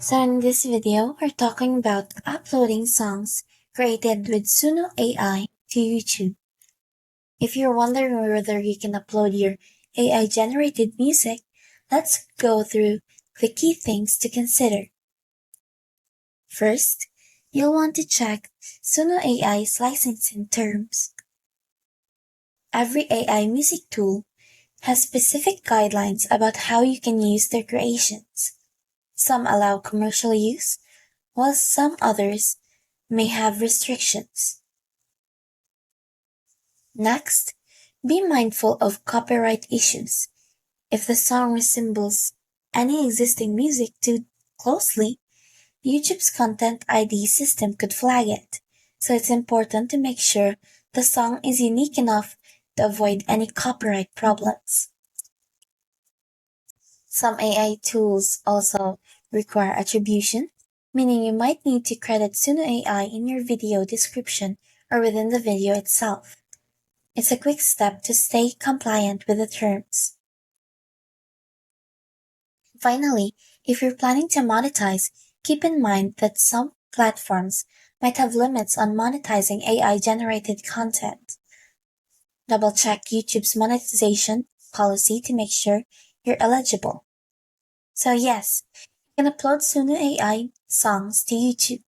So in this video, we're talking about uploading songs created with Suno AI to YouTube. If you're wondering whether you can upload your AI-generated music, let's go through the key things to consider. First, you'll want to check Suno AI's licensing terms. Every AI music tool has specific guidelines about how you can use their creations. Some allow commercial use, while some others may have restrictions. Next, be mindful of copyright issues. If the song resembles any existing music too closely, YouTube's Content ID system could flag it, so it's important to make sure the song is unique enough to avoid any copyright problems. Some AI tools also require attribution, meaning you might need to credit Suno AI in your video description or within the video itself. It's a quick step to stay compliant with the terms. Finally, if you're planning to monetize, keep in mind that some platforms might have limits on monetizing AI-generated content. Double-check YouTube's monetization policy to make sure you're eligible. So yes, you can upload Suno AI songs to YouTube,